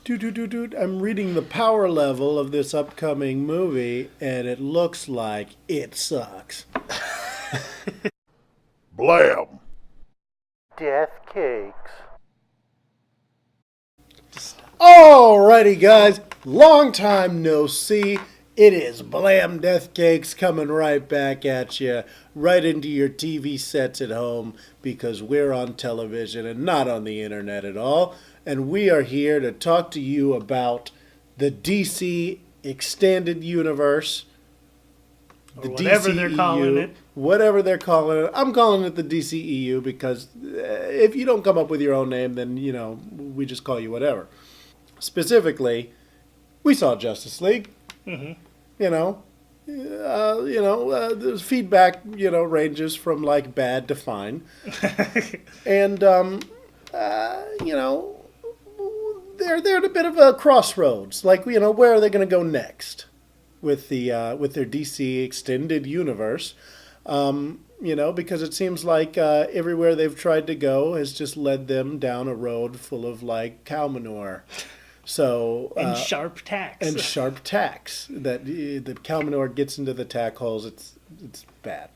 I'm reading the power level of this upcoming movie, and it looks like it sucks. Blam! Death cakes. Alrighty, guys. Long time no see. It is Blam Death Cakes coming right back at you, right into your TV sets at home, because we're on television and not on the internet at all. And we are here to talk to you about the DC Extended Universe. Or whatever they're calling it. Whatever they're calling it. I'm calling it the DCEU because if you don't come up with your own name, then, we just call you whatever. Specifically, we saw Justice League. Mm-hmm. The feedback, ranges from like bad to fine. And, they're at a bit of a crossroads. Like, where are they going to go next with with their DC Extended Universe? Because it seems like everywhere they've tried to go has just led them down a road full of like cow manure. So and sharp tacks. That the cow manure gets into the tack holes. It's bad.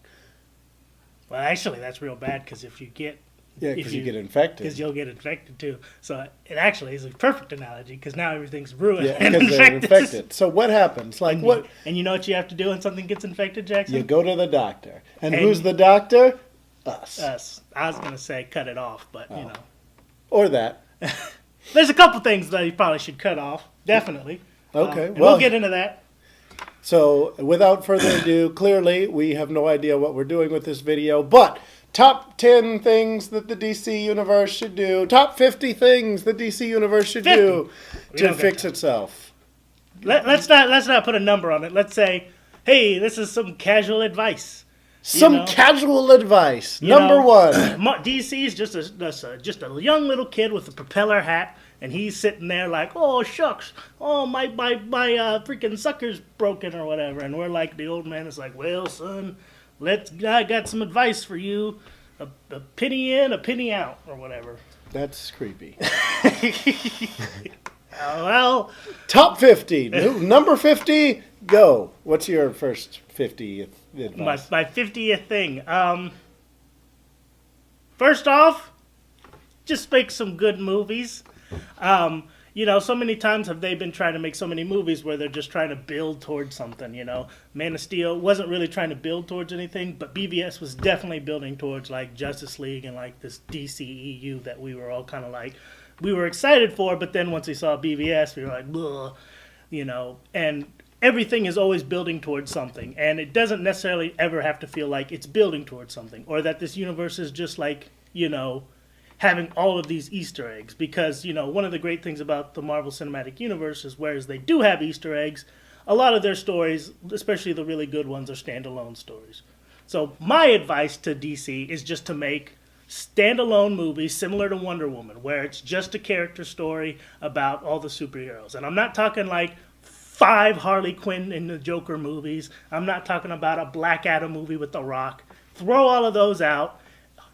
Well, actually, that's real bad because if you get because you get infected. Because you'll get infected too. So it actually is a perfect analogy because now everything's ruined. Yeah, because they're infected. So what happens? Like what? And you know what you have to do when something gets infected, Jackson? You go to the doctor. And who's the doctor? Us. Us. I was gonna say cut it off, but Or that. There's a couple things that you probably should cut off. Definitely. Okay. We'll get into that. So, without further ado, clearly we have no idea what we're doing with this video, but top 10 things that the DC Universe should do. Top 50 things the DC Universe should do to fix itself. Let's not put a number on it. Let's say, hey, this is some casual advice. Casual advice. Number one. DC is just a young little kid with a propeller hat, and he's sitting there like, oh shucks, oh my freaking sucker's broken or whatever, and we're like, the old man is like, well son, I got some advice for you, a penny in, a penny out, or whatever. That's creepy. Well, top 50. Number 50. Go. What's your first 50th advice? My 50th thing. First off, just make some good movies. So many times have they been trying to make so many movies where they're just trying to build towards something, Man of Steel wasn't really trying to build towards anything, but BVS was definitely building towards like Justice League and like this DCEU that we were all kind of like, we were excited for, but then once we saw BVS, we were like, ugh, and everything is always building towards something, and it doesn't necessarily ever have to feel like it's building towards something, or that this universe is just like, having all of these Easter eggs, because, one of the great things about the Marvel Cinematic Universe is whereas they do have Easter eggs, a lot of their stories, especially the really good ones, are standalone stories. So my advice to DC is just to make standalone movies similar to Wonder Woman, where it's just a character story about all the superheroes. And I'm not talking like 5 Harley Quinn in the Joker movies. I'm not talking about a Black Adam movie with The Rock. Throw all of those out.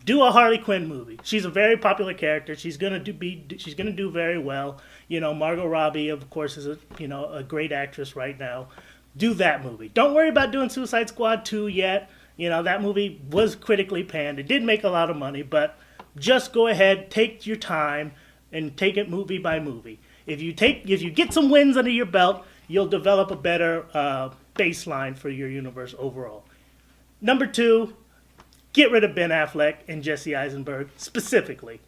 Do a Harley Quinn movie. She's a very popular character. She's gonna do very well. Margot Robbie, of course, is a great actress right now. Do that movie. Don't worry about doing Suicide Squad 2 yet. That movie was critically panned. It did make a lot of money, but just go ahead, take your time, and take it movie by movie. If you get some wins under your belt, you'll develop a better baseline for your universe overall. Number 2, get rid of Ben Affleck and Jesse Eisenberg specifically.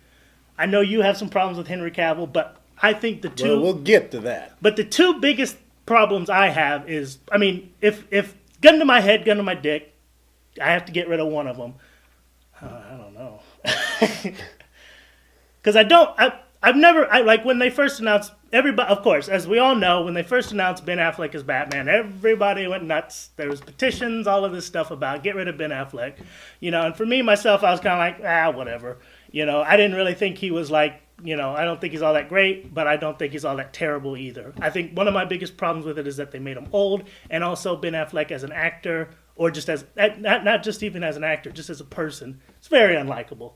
I know you have some problems with Henry Cavill, but I think the two... Well, we'll get to that. But the two biggest problems I have is, if gun to my head, gun to my dick, I have to get rid of one of them. I don't know. Because when they first announced, everybody, of course, as we all know, when they first announced Ben Affleck as Batman, everybody went nuts. There was petitions, all of this stuff about get rid of Ben Affleck. And for me, myself, I was kind of like, whatever. I didn't really think he was like, I don't think he's all that great, but I don't think he's all that terrible either. I think one of my biggest problems with it is that they made him old, and also Ben Affleck as an actor, or just as, not just even as an actor, just as a person, it's very unlikable.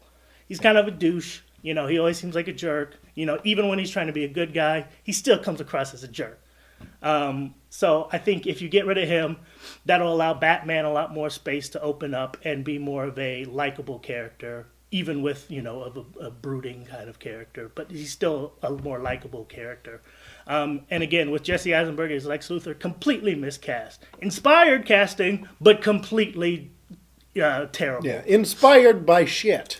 He's kind of a douche. You know, he always seems like a jerk. You know, even when he's trying to be a good guy, he still comes across as a jerk. So I think if you get rid of him, that'll allow Batman a lot more space to open up and be more of a likable character, even with, you know, of a brooding kind of character. But he's still a more likable character. And again, with Jesse Eisenberg as Lex Luthor, completely miscast. Inspired casting, but completely terrible. Yeah, inspired by shit.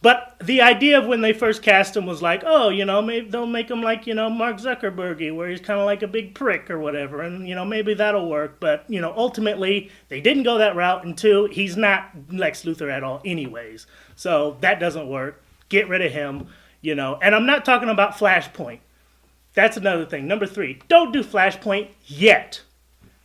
But the idea of when they first cast him was like, oh, you know, maybe they'll make him like, you know, Mark Zuckerberg, where he's kind of like a big prick or whatever. And, you know, maybe that'll work. But, you know, ultimately, they didn't go that route. And two, he's not Lex Luthor at all anyways. So that doesn't work. Get rid of him, you know. And I'm not talking about Flashpoint. That's another thing. Number 3, don't do Flashpoint yet.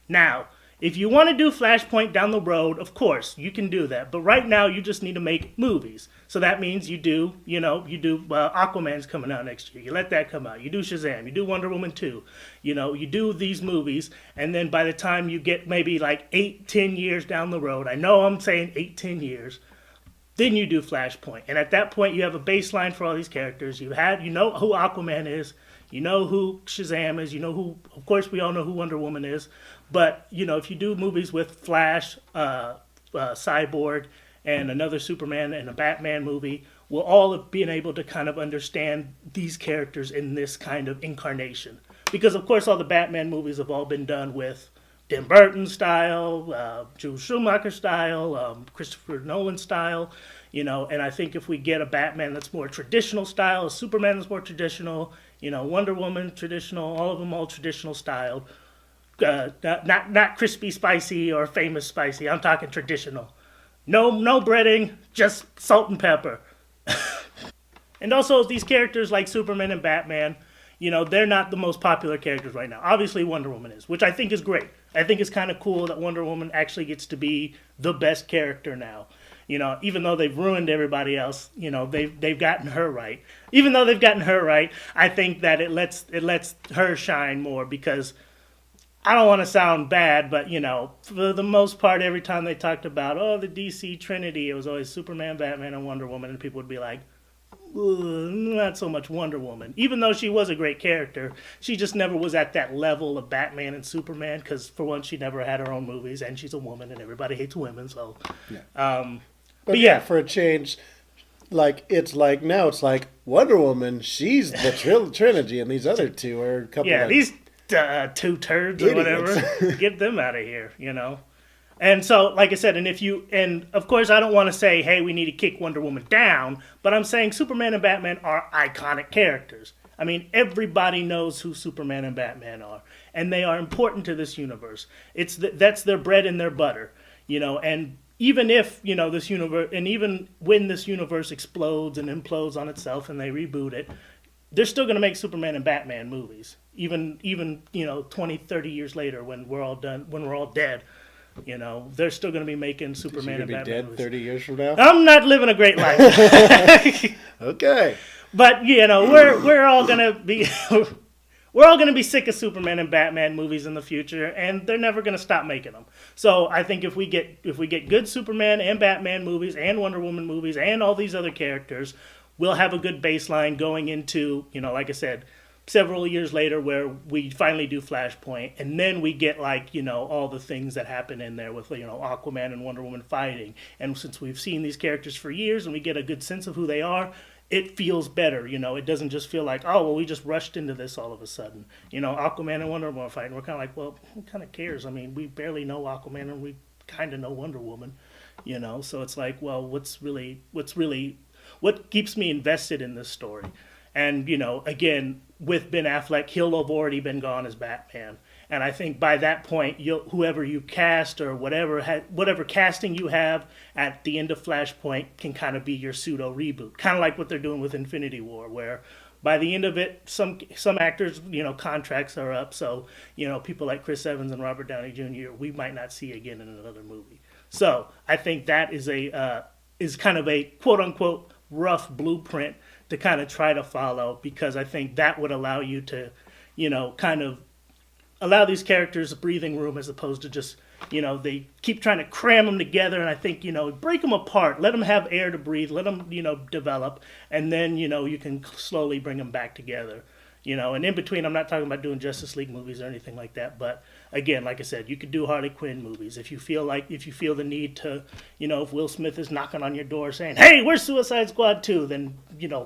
Now, if you want to do Flashpoint down the road, of course, you can do that. But right now, you just need to make movies. So that means you do Aquaman's coming out next year. You let that come out. You do Shazam. You do Wonder Woman 2. You know, you do these movies. And then by the time you get maybe like 8-10 years down the road, I know I'm saying 8-10 years, then you do Flashpoint. And at that point, you have a baseline for all these characters. You know who Aquaman is. You know who Shazam is. You know who, of course, we all know who Wonder Woman is. But, you know, if you do movies with Flash, Cyborg, and another Superman and a Batman movie, we'll all have been able to kind of understand these characters in this kind of incarnation. Because, of course, all the Batman movies have all been done with Tim Burton style, Joel Schumacher style, Christopher Nolan style. You know, and I think if we get a Batman that's more traditional style, a Superman that's more traditional, you know, Wonder Woman traditional, all of them all traditional styled. Not crispy spicy or famous spicy. I'm talking traditional. No breading, just salt and pepper. And also these characters like Superman and Batman, you know, they're not the most popular characters right now. Obviously Wonder Woman is, which I think is great. I think it's kind of cool that Wonder Woman actually gets to be the best character now. You know, even though they've ruined everybody else, you know, they've gotten her right. Even though they've gotten her right, I think that it lets her shine more because I don't want to sound bad, but, you know, for the most part, every time they talked about, the DC Trinity, it was always Superman, Batman, and Wonder Woman, and people would be like, not so much Wonder Woman. Even though she was a great character, she just never was at that level of Batman and Superman, because, for one, she never had her own movies, and she's a woman, and everybody hates women, so... Yeah. But yeah, for a change... it's like Wonder Woman, she's the trilogy, and these other two are a couple of... these... two turds or whatever, get them out of here, you know. And so, like I said, and of course I don't want to say, hey, we need to kick Wonder Woman down, but I'm saying Superman and Batman are iconic characters. I mean, everybody knows who Superman and Batman are, and they are important to this universe. That's their bread and their butter, you know. And even if, you know, this universe, and even when this universe explodes and implodes on itself and they reboot it, they're still going to make Superman and Batman movies. Even you know, 20, 30 years later when we're all done, when we're all dead, you know, they're still going to be making Superman and Batman dead movies. 30 years from now? I'm not living a great life. Okay. But, you know, we're all going to be we're all going to be sick of Superman and Batman movies in the future, and they're never going to stop making them. So I think if we get good Superman and Batman movies and Wonder Woman movies and all these other characters, we'll have a good baseline going into, you know, like I said, several years later where we finally do Flashpoint, and then we get, like, you know, all the things that happen in there with, you know, Aquaman and Wonder Woman fighting. And since we've seen these characters for years and we get a good sense of who they are, it feels better, you know. It doesn't just feel like, oh, well, we just rushed into this all of a sudden. You know, Aquaman and Wonder Woman fighting. We're kind of like, well, who kind of cares? I mean, we barely know Aquaman and we kind of know Wonder Woman, you know. So it's like, well, what keeps me invested in this story? And, you know, again, with Ben Affleck, he'll have already been gone as Batman. And I think by that point, whoever you cast or whatever casting you have at the end of Flashpoint can kind of be your pseudo reboot. Kind of like what they're doing with Infinity War, where by the end of it, some actors, you know, contracts are up. So, you know, people like Chris Evans and Robert Downey Jr., we might not see again in another movie. So I think that is kind of a quote unquote rough blueprint to kind of try to follow, because I think that would allow you to, you know, kind of allow these characters a breathing room as opposed to just, they keep trying to cram them together, and I think, break them apart, let them have air to breathe, let them, develop, and then, you can slowly bring them back together. And in between, I'm not talking about doing Justice League movies or anything like that, but again, like I said, you could do Harley Quinn movies if you feel the need to, if Will Smith is knocking on your door saying, "Hey, where's Suicide Squad 2?" Then,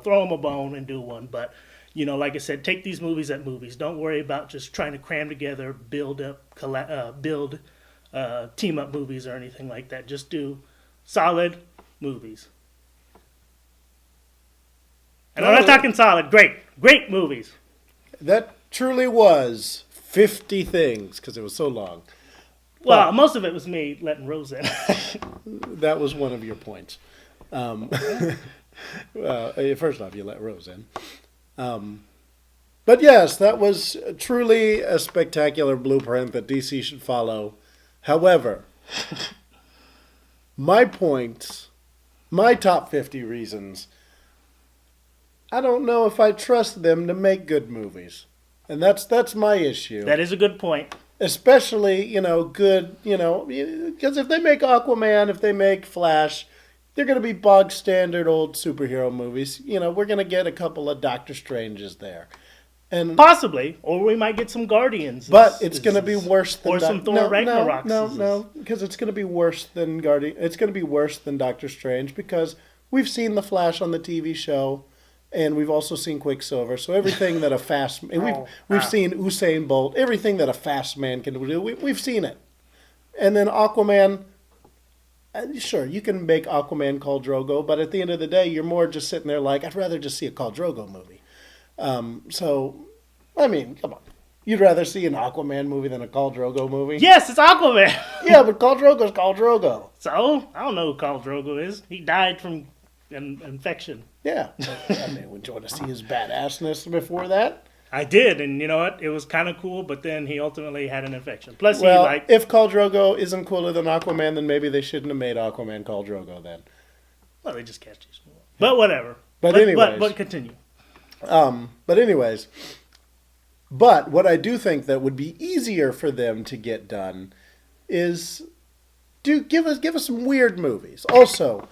throw him a bone and do one. But, like I said, take these movies at movies. Don't worry about just trying to cram together, build team up movies or anything like that. Just do solid movies. And I'm not talking solid, great movies. That truly was 50 things, because it was so long. Well, most of it was me letting Rose in. That was one of your points. First off, you let Rose in. But yes, that was truly a spectacular blueprint that DC should follow. However, my points, my top 50 reasons, I don't know if I trust them to make good movies. And that's my issue. That is a good point. Especially, good, because if they make Aquaman, if they make Flash, they're going to be bog standard old superhero movies. We're going to get a couple of Doctor Stranges there. And possibly, or we might get some Guardians. But it's going to be worse than... Or some Thor Ragnarok. No, because it's going to be worse than Guardian. It's going to be worse than Doctor Strange, because we've seen the Flash on the TV show. And we've also seen Quicksilver. So everything that a fast... We've seen Usain Bolt. Everything that a fast man can do, we've seen it. And then Aquaman... Sure, you can make Aquaman Khal Drogo, but at the end of the day, you're more just sitting there like, I'd rather just see a Khal Drogo movie. Come on. You'd rather see an Aquaman movie than a Khal Drogo movie? Yes, it's Aquaman! Yeah, but Khal Drogo's Khal Drogo. So, I don't know who Khal Drogo is. He died from... infection. Yeah. Would you want to see his badassness before that? I did, and you know what? It was kind of cool, but then he ultimately had an infection. Plus, if Khal Drogo isn't cooler than Aquaman, then maybe they shouldn't have made Aquaman Khal Drogo then. Well, they just catch these. But whatever. But continue. But what I do think that would be easier for them to get done is give us some weird movies. Also,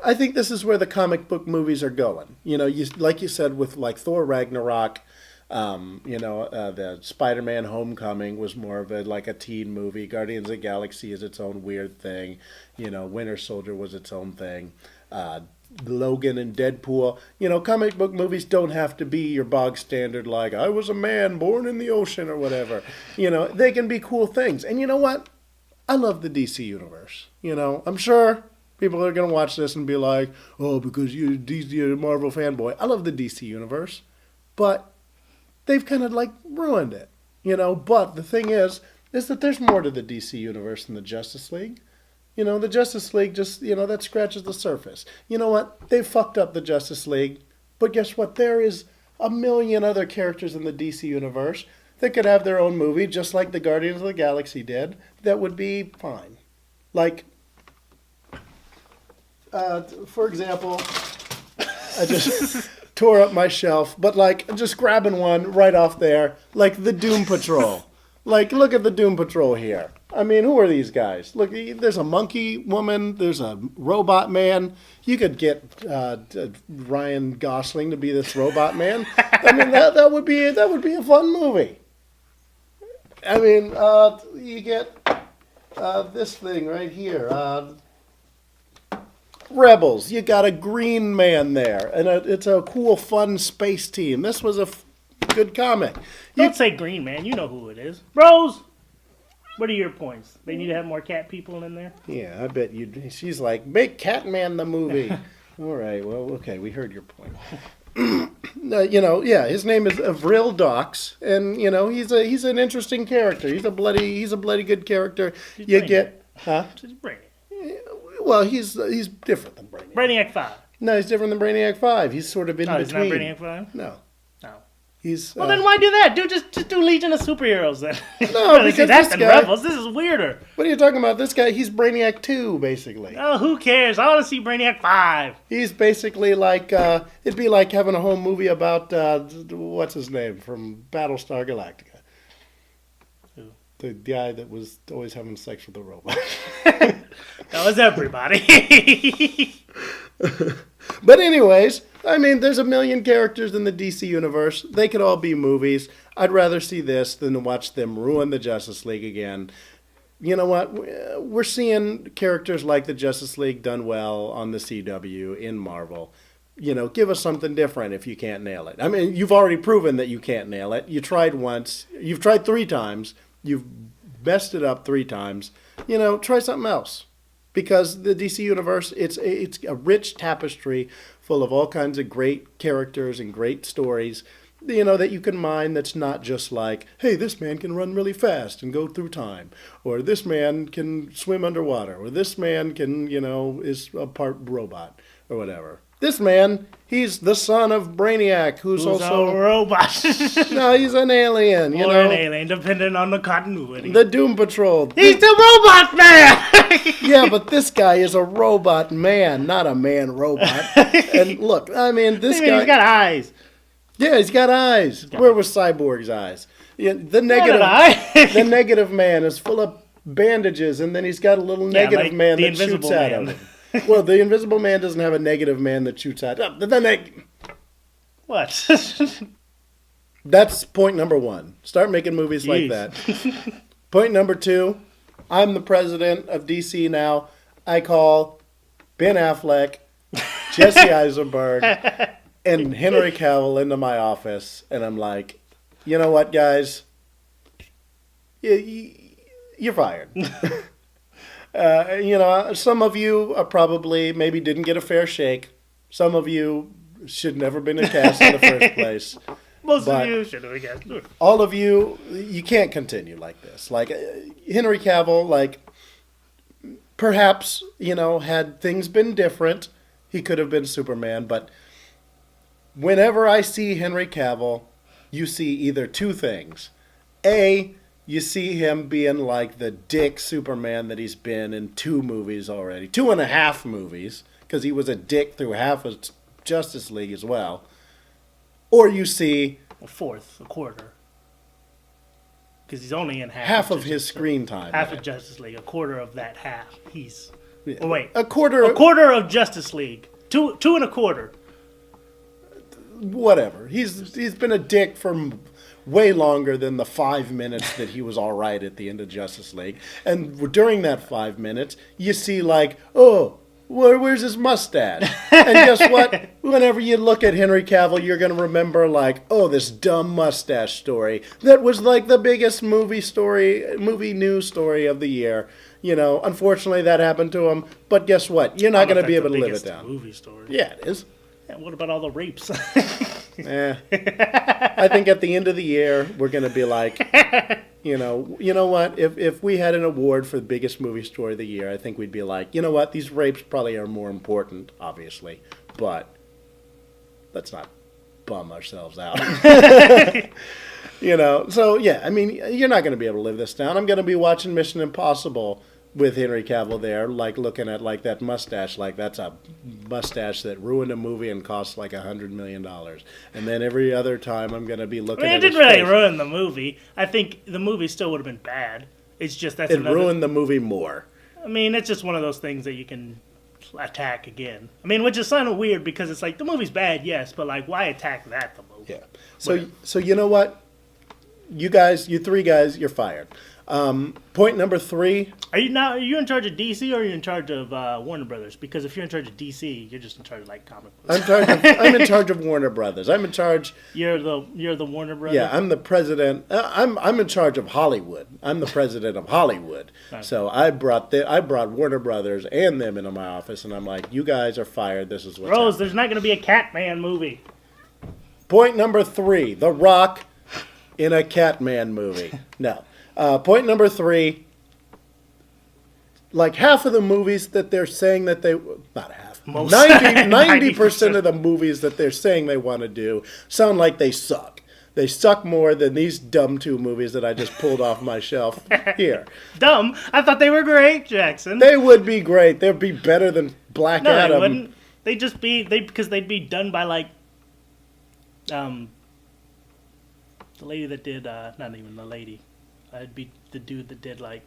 I think this is where the comic book movies are going. Like you said, with like Thor Ragnarok, the Spider-Man Homecoming was more of a teen movie. Guardians of the Galaxy is its own weird thing. Winter Soldier was its own thing. Logan and Deadpool. Comic book movies don't have to be your bog standard like, I was a man born in the ocean or whatever. They can be cool things. And you know what? I love the DC universe. I'm sure people are going to watch this and be like, oh, because you're a Marvel fanboy. I love the DC universe. But they've kind of ruined it. But the thing is that there's more to the DC universe than the Justice League. The Justice League just, that scratches the surface. You know what? They fucked up the Justice League. But guess what? There is a million other characters in the DC universe that could have their own movie, just like the Guardians of the Galaxy did, that would be fine. For example, I just tore up my shelf, but just grabbing one right off there, the Doom Patrol. Look at the Doom Patrol here. I mean, who are these guys? Look, there's a monkey woman, there's a robot man. You could get Ryan Gosling to be this robot man. I mean, that would be a fun movie. I mean, you get this thing right here. Rebels. You got a green man there, and it's a cool, fun space team. This was a good comic. Don't say green man. You know who it is. Rose, what are your points? They need to have more cat people in there? Yeah, I bet you. She's like, make Catman the movie. All right, well, okay, we heard your point. His name is Avril Dox, and he's an interesting character. He's a bloody good character. He's you Brainiac. Get, huh? He's Brainiac. Well, he's different than Brainiac. Brainiac 5. No, he's different than Brainiac 5. He's sort of in between. He's not Brainiac 5? No. No. He's. Well, then why do that? Just do Legion of Superheroes then. No, because that's this the guy. Rebels. This is weirder. What are you talking about? This guy, he's Brainiac 2, basically. Oh, who cares? I want to see Brainiac 5. He's basically it'd be like having a home movie about, what's his name, from Battlestar Galactica. Who? The guy that was always having sex with a robot. That was everybody. But anyways, I mean, there's a million characters in the DC universe. They could all be movies. I'd rather see this than to watch them ruin the Justice League again. You know what? We're seeing characters like the Justice League done well on the CW in Marvel. You know, give us something different if you can't nail it. I mean, you've already proven that you can't nail it. You tried once. You've tried 3 times. You've messed it up 3 times. You know, try something else. Because the DC Universe, it's a rich tapestry full of all kinds of great characters and great stories, you know, that you can mine that's not just like, hey, this man can run really fast and go through time. Or this man can swim underwater. Or this man can, you know, is a part robot or whatever. This man, he's the son of Brainiac, who's also a robot. No, he's an alien, you or know. an alien, depending on the continuity. The Doom Patrol. He's the robot man! Yeah, but this guy is a robot man, not a man robot. And look, I mean, this guy... He's got eyes. Yeah, he's got eyes. Where was Cyborg's eyes? Yeah, the negative man is full of bandages, and then he's got a little negative man that shoots at him. Well, the Invisible Man doesn't have a negative man that shoots at him. What? That's point number 1. Start making movies like that. Point number 2, I'm the president of DC now. I call Ben Affleck, Jesse Eisenberg, and Henry Cavill into my office, and I'm like, you know what, guys? You're fired. You know, some of you are probably maybe didn't get a fair shake. Some of you should never been cast in the first place. Most of you should have been cast. All of you, you can't continue like this. Like Henry Cavill, like perhaps, you know, had things been different, he could have been Superman. But whenever I see Henry Cavill, you see either 2 things. A, you see him being like the dick Superman that he's been in 2 movies already. 2.5 movies, because he was a dick through half of Justice League as well. Or you see... a quarter. Because he's only in half of his screen time. Half of Justice League. A quarter of that half. He's... Yeah. Oh, wait. A quarter of Justice League. 2.25. Whatever. He's been a dick for... way longer than the 5 minutes that he was all right at the end of Justice League. And during that 5 minutes, you see like, oh, where's his mustache? And guess what? Whenever you look at Henry Cavill, you're going to remember like, oh, this dumb mustache story that was like the biggest movie news story of the year. You know, unfortunately that happened to him. But guess what? You're not going to be able to live it down. Movie story. Yeah, it is. Yeah, what about all the rapes? I think at the end of the year, we're going to be like, you know what? If we had an award for the biggest movie story of the year, I think we'd be like, you know what? These rapes probably are more important, obviously, but let's not bum ourselves out. You know, so yeah, I mean, you're not going to be able to live this down. I'm going to be watching Mission Impossible with Henry Cavill there, like looking at like that mustache, like that's a mustache that ruined a movie and cost like $100 million. And then every other time I'm going to be looking at his face. It didn't really ruin the movie. I think the movie still would have been bad. It's just it ruined the movie more. I mean, it's just one of those things that you can attack again. I mean, which is kind of weird because it's like the movie's bad, yes, but like why attack that the movie? Yeah. So you know what? You 3 guys, you're fired. Point number 3. Are you in charge of DC or are you in charge of Warner Brothers? Because if you're in charge of DC, you're just in charge of like comic books. I'm in charge of Warner Brothers. I'm in charge. You're the Warner Brothers. Yeah, I'm the president. I'm in charge of Hollywood. I'm the president of Hollywood. Okay. So I brought Warner Brothers and them into my office, and I'm like, you guys are fired. This is what's happening. There's not going to be a Catman movie. Point number 3: The Rock in a Catman movie. No. Point number 3, like half of the movies that they're saying that they, not half, 90% of the movies that they're saying they want to do sound like they suck. They suck more than these dumb 2 movies that I just pulled off my shelf here. Dumb? I thought they were great, Jackson. They would be great. They'd be better than Black Adam. No, they wouldn't. They'd just be, because they'd be done by like, the lady that did, not even the lady. I'd be the dude that did like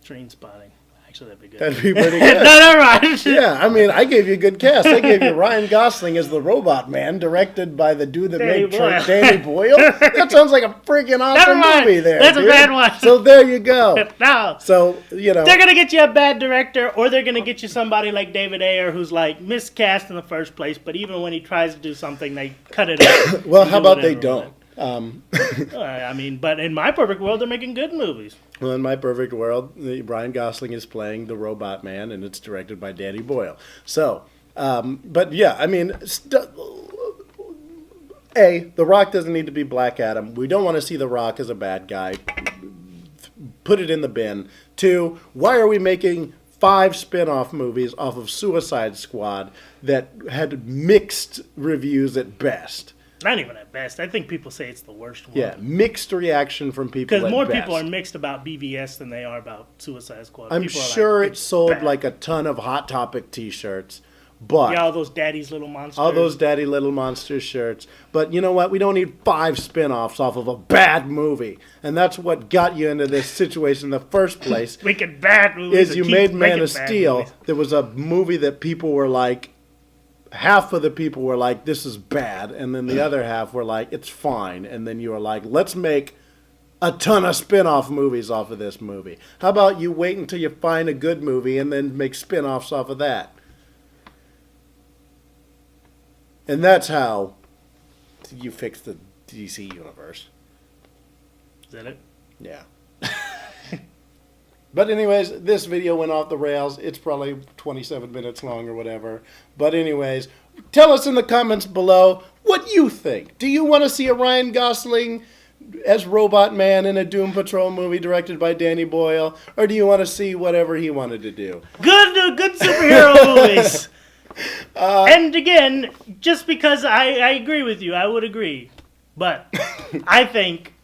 Train Spotting. Actually, that'd be good. That'd be pretty No, good. never mind. Yeah, I mean, I gave you a good cast. I gave you Ryan Gosling as the Robot Man, directed by the dude that Danny made Boyle. Danny Boyle. That sounds like a freaking awesome mind. movie there. That's a dude. bad one. So there you go. No. So, you know. They're going to get you a bad director, or they're going to get you somebody like David Ayer who's like miscast in the first place, but even when he tries to do something, they cut it out. Well, and how do about they whatever with don't? it. I mean, but in my perfect world, they're making good movies. Well, in my perfect world, Ryan Gosling is playing the Robot Man, and it's directed by Danny Boyle. So, but yeah, I mean, The Rock doesn't need to be Black Adam. We don't want to see The Rock as a bad guy. Put it in the bin. 2, why are we making 5 spin-off movies off of Suicide Squad that had mixed reviews at best? Not even at best. I think people say it's the worst one. Yeah, mixed reaction from people. Because more best. people are mixed about BVS than they are about Suicide Squad. I'm People are sure like, it sold bad. like a ton of Hot Topic T-shirts, but Yeah, all those Daddy's Little Monsters. all those Daddy Little Monsters shirts. But you know what? We don't need 5 spin-offs off of a bad movie, and that's what got you into this situation in the first place. Making bad movies. Is you and made keep Man making of bad Steel? movies. There was a movie that people were like. Half of the people were like, this is bad. And then the other half were like, it's fine. And then you were like, let's make a ton of spin-off movies off of this movie. How about you wait until you find a good movie and then make spin-offs off of that? And that's how you fix the DC universe. Is that it? Yeah. But anyways, this video went off the rails. It's probably 27 minutes long or whatever. But anyways, tell us in the comments below what you think. Do you want to see a Ryan Gosling as Robot Man in a Doom Patrol movie directed by Danny Boyle? Or do you want to see whatever he wanted to do? Good superhero movies. And again, just because I agree with you, I would agree. But I think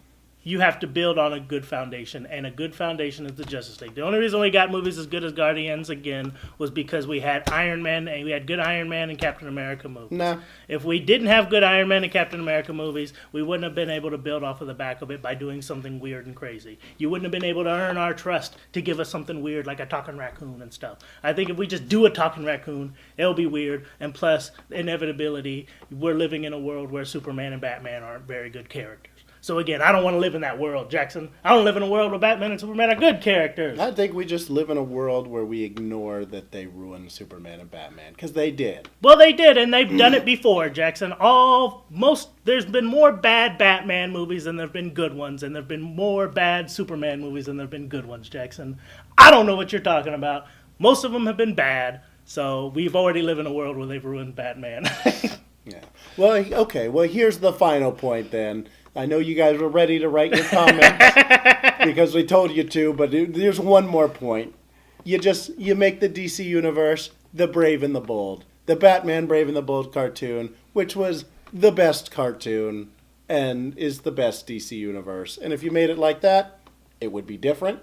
you have to build on a good foundation, and a good foundation is the Justice League. The only reason we got movies as good as Guardians again was because we had Iron Man, and we had good Iron Man and Captain America movies. Nah. If we didn't have good Iron Man and Captain America movies, we wouldn't have been able to build off of the back of it by doing something weird and crazy. You wouldn't have been able to earn our trust to give us something weird like a talking raccoon and stuff. I think if we just do a talking raccoon, it'll be weird, and plus, inevitability, we're living in a world where Superman and Batman aren't very good characters. So again, I don't want to live in that world, Jackson. I don't live in a world where Batman and Superman are good characters. I think we just live in a world where we ignore that they ruined Superman and Batman, because they did. Well, they did, and they've done it before, Jackson. There's been more bad Batman movies than there've been good ones, and there've been more bad Superman movies than there've been good ones, Jackson. I don't know what you're talking about. Most of them have been bad, so we've already lived in a world where they've ruined Batman. Yeah. Well, okay. Well, here's the final point then. I know you guys were ready to write your comments because we told you to, but there's one more point. You make the DC universe the Brave and the Bold. The Batman Brave and the Bold cartoon, which was the best cartoon and is the best DC universe. And if you made it like that, it would be different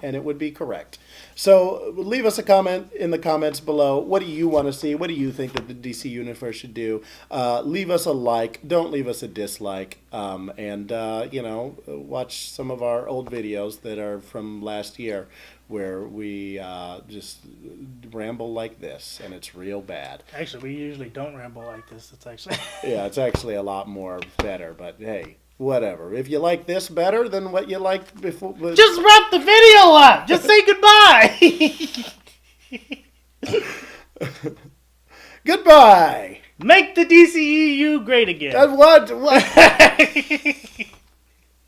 and it would be correct. So leave us a comment in the comments below. What do you want to see? What do you think that the DC universe should do? Leave us a like. Don't leave us a dislike. And watch some of our old videos that are from last year where we just ramble like this, and it's real bad. Actually, we usually don't ramble like this. Yeah, it's actually a lot more better, but hey. Whatever. If you like this better than what you liked before... Just wrap the video up! Just say goodbye! Goodbye! Make the DCEU great again. What?